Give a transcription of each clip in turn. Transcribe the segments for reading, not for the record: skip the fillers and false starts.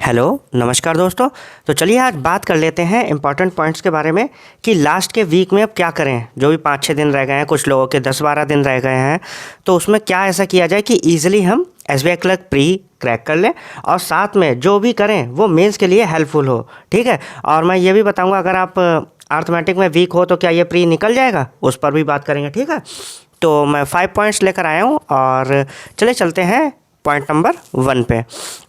Hello नमस्कार दोस्तों। तो चलिए आज बात कर लेते हैं इम्पॉर्टेंट पॉइंट्स के बारे में कि लास्ट के वीक में अब क्या करें। जो भी 5-6 दिन रह गए हैं, कुछ लोगों के 10-12 दिन रह गए हैं, तो उसमें क्या ऐसा किया जाए कि ईजिली हम एसबीआई क्लर्क प्री क्रैक कर लें और साथ में जो भी करें वो मेंस के लिए हेल्पफुल हो। ठीक है, और मैं ये भी बताऊँगा अगर आप अर्थमेटिक में वीक हो तो क्या ये प्री निकल जाएगा, उस पर भी बात करेंगे। ठीक है, तो मैं 5 पॉइंट्स लेकर आया हूँ और चले चलते हैं पॉइंट नंबर 1 पे।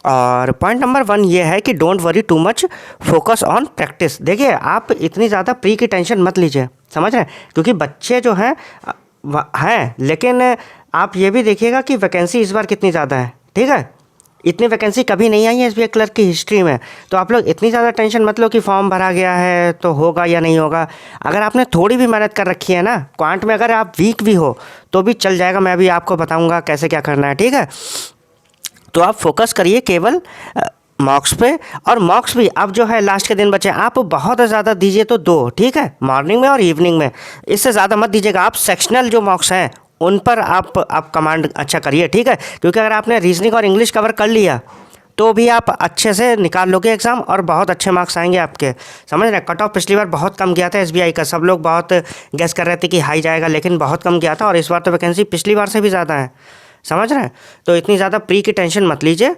और पॉइंट नंबर 1 ये है कि don't worry too much, focus on practice. देखिए, आप इतनी ज़्यादा प्री की टेंशन मत लीजिए, समझ रहे हैं, क्योंकि बच्चे जो हैं लेकिन आप ये भी देखिएगा कि वैकेंसी इस बार कितनी ज़्यादा है। ठीक है, इतनी वैकेंसी कभी नहीं आई है एसबीआई क्लर्क की हिस्ट्री में। तो आप लोग इतनी ज़्यादा टेंशन मत लो कि फॉर्म भरा गया है तो होगा या नहीं होगा। अगर आपने थोड़ी भी मेहनत कर रखी है ना, क्वांट में अगर आप वीक भी हो तो भी चल जाएगा। मैं भी आपको बताऊँगा कैसे क्या करना है। ठीक है, तो आप फोकस करिए केवल मॉक्स पे। और मॉक्स भी अब जो है लास्ट के दिन बचे, आप बहुत ज़्यादा दीजिए तो 2, ठीक है, मॉर्निंग में और इवनिंग में, इससे ज़्यादा मत दीजिएगा। आप सेक्शनल जो मॉक्स हैं उन पर आप कमांड अच्छा करिए। ठीक है, क्योंकि अगर आपने रीजनिंग और इंग्लिश कवर कर लिया तो भी आप अच्छे से निकाल लोगे एग्ज़ाम और बहुत अच्छे मार्क्स आएंगे आपके। समझ रहे हैं, कट ऑफ पिछली बार बहुत कम गया था एसबीआई का, सब लोग बहुत गेस कर रहे थे कि हाई जाएगा, लेकिन बहुत कम गया था। और इस बार तो वैकेंसी पिछली बार से भी ज़्यादा है, समझ रहे हैं। तो इतनी ज़्यादा प्री की टेंशन मत लीजिए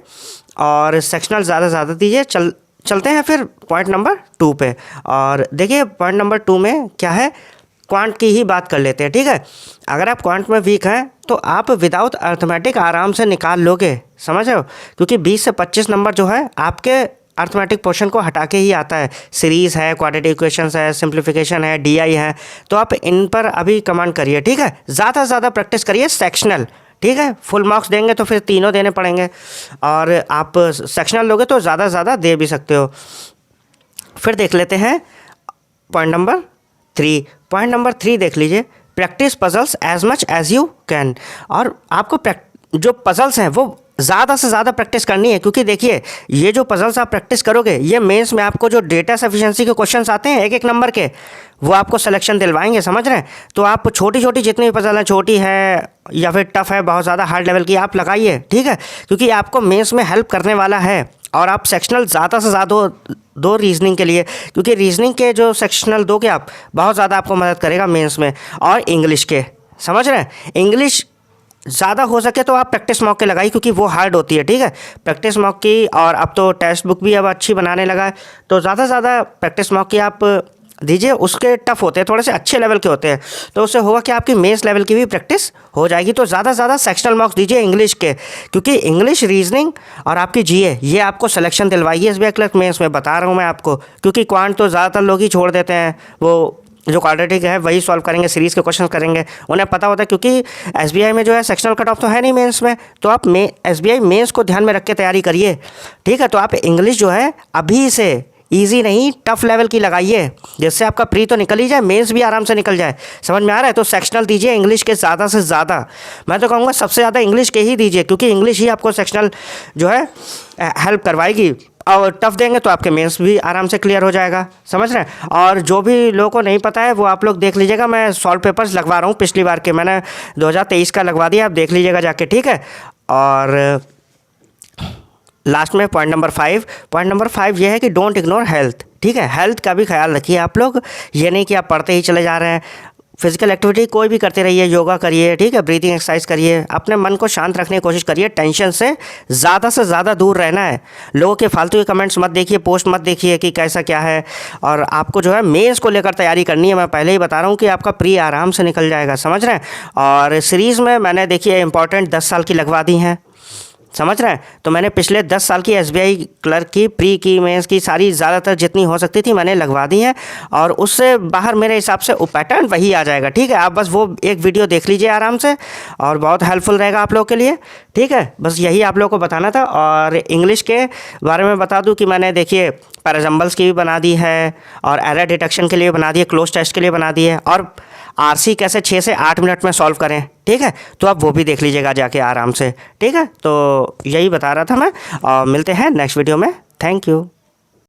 और सेक्शनल ज़्यादा दीजिए। चलते हैं फिर पॉइंट नंबर 2 पे। और देखिए पॉइंट नंबर 2 में क्या है, क्वांट की ही बात कर लेते हैं। ठीक है, अगर आप क्वांट में वीक हैं तो आप विदाउट अर्थमेटिक आराम से निकाल लोगे, समझ रहे हो, क्योंकि 20 से 25 नंबर जो है आपके अर्थमेटिक पोर्शन को हटा के ही आता है। सीरीज़ है, क्वाड्रेटिक इक्वेशंस है, सिंप्लीफिकेशन है, डीआई है, तो आप इन पर अभी कमांड करिए। ठीक है, ज़्यादा से ज़्यादा प्रैक्टिस करिए सेक्शनल। ठीक है, फुल मार्क्स देंगे तो फिर तीनों देने पड़ेंगे, और आप सेक्शनल लोगे तो ज़्यादा से ज़्यादा दे भी सकते हो। फिर देख लेते हैं पॉइंट नंबर 3। पॉइंट नंबर 3 देख लीजिए, practice puzzles as much as you can. और आपको जो पजल्स हैं वो ज़्यादा से ज़्यादा प्रैक्टिस करनी है, क्योंकि देखिए ये जो पजल्स आप प्रैक्टिस करोगे ये मेंस में आपको जो डेटा सफिशिएंसी के क्वेश्चंस आते हैं 1-1 नंबर के, वो आपको सिलेक्शन दिलवाएंगे, समझ रहे हैं। तो आप छोटी छोटी जितनी भी पजल है, छोटी है या फिर टफ है, बहुत ज़्यादा हार्ड लेवल की, आप लगाइए। ठीक है, क्योंकि आपको मेंस में हेल्प करने वाला है। और आप सेक्शनल ज़्यादा से ज़्यादा दो रीजनिंग के लिए, क्योंकि रीजनिंग के जो सेक्शनल दोगे आप, बहुत ज़्यादा आपको मदद करेगा मेंस में। और इंग्लिश के, समझ रहे हैं, इंग्लिश ज़्यादा हो सके तो आप प्रैक्टिस मॉक के लगाइए, क्योंकि वो हार्ड होती है। ठीक है, प्रैक्टिस मॉक की, और अब तो टेक्स्ट बुक भी अब अच्छी बनाने लगा है, तो ज़्यादा से ज़्यादा प्रैक्टिस मॉक की आप दीजिए। उसके टफ होते हैं, थोड़े से अच्छे लेवल के होते हैं, तो उससे होगा कि आपकी मेंस लेवल की भी प्रैक्टिस हो जाएगी। तो ज़्यादा से ज़्यादा सेक्शनल मार्क्स दीजिए इंग्लिश के, क्योंकि इंग्लिश, रीजनिंग और आपकी जीए ये आपको सिलेक्शन दिलवाइए एसबीआई क्लर्क मेंस में, बता रहा हूँ मैं आपको। क्योंकि क्वांट तो ज़्यादातर लोग ही छोड़ देते हैं, वो जो क्वाड्रेटिक है वही सॉल्व करेंगे, सीरीज़ के क्वेश्चन करेंगे, उन्हें पता होता है, क्योंकि एसबीआई में जो है सेक्शनल कट ऑफ तो है नहीं मेंस में। तो आप एसबीआई मेंस को ध्यान में रख के तैयारी करिए। ठीक है, तो आप इंग्लिश जो है अभी से इजी नहीं टफ लेवल की लगाइए, जिससे आपका प्री तो निकल ही जाए, मेंस भी आराम से निकल जाए। समझ में आ रहा है? तो सेक्शनल दीजिए इंग्लिश के ज़्यादा से ज़्यादा। मैं तो कहूँगा सबसे ज़्यादा इंग्लिश के ही दीजिए, क्योंकि इंग्लिश ही आपको सेक्शनल जो है हेल्प करवाएगी। और टफ देंगे तो आपके मेंस भी आराम से क्लियर हो जाएगा, समझ रहे हैं। और जो भी लोगों को नहीं पता है वो आप लोग देख लीजिएगा, मैं सॉल्व पेपर्स लगवा रहा हूँ, पिछली बार के मैंने 2023 का लगवा दिया, आप देख लीजिएगा जाके। ठीक है, और लास्ट में पॉइंट नंबर 5 ये है कि डोंट इग्नोर हेल्थ। ठीक है, हेल्थ का भी ख्याल रखिए आप लोग। ये नहीं कि आप पढ़ते ही चले जा रहे हैं, फिजिकल एक्टिविटी कोई भी करते रहिए, योगा करिए, ठीक है, ब्रीथिंग एक्सरसाइज करिए, अपने मन को शांत रखने की कोशिश करिए, टेंशन से ज़्यादा दूर रहना है। लोगों के फालतू के कमेंट्स मत देखिए, पोस्ट मत देखिए कि कैसा क्या है। और आपको जो है मेंस को लेकर तैयारी करनी है, मैं पहले ही बता रहा हूँ कि आपका प्री आराम से निकल जाएगा, समझ रहे हैं। और सीरीज़ में मैंने देखिए इंपॉर्टेंट 10 साल की लगवा दी हैं, समझ रहे हैं। तो मैंने पिछले 10 साल की एसबीआई क्लर्क की प्री की, मेंस की, सारी ज़्यादातर जितनी हो सकती थी मैंने लगवा दी हैं, और उससे बाहर मेरे हिसाब से पैटर्न वही आ जाएगा। ठीक है, आप बस वो एक वीडियो देख लीजिए आराम से, और बहुत हेल्पफुल रहेगा आप लोगों के लिए। ठीक है, बस यही आप लोगों को बताना था। और इंग्लिश के बारे में बता दूं कि मैंने देखिए पैराजम्बल्स की भी बना दी है, और एरर डिटेक्शन के लिए बना दी है, क्लोज टेस्ट के लिए बना दी है, और आरसी कैसे 6 से 8 मिनट में सॉल्व करें। ठीक है, तो आप वो भी देख लीजिएगा जाके आराम से। ठीक है, तो यही बता रहा था मैं, और मिलते हैं नेक्स्ट वीडियो में। Thank you.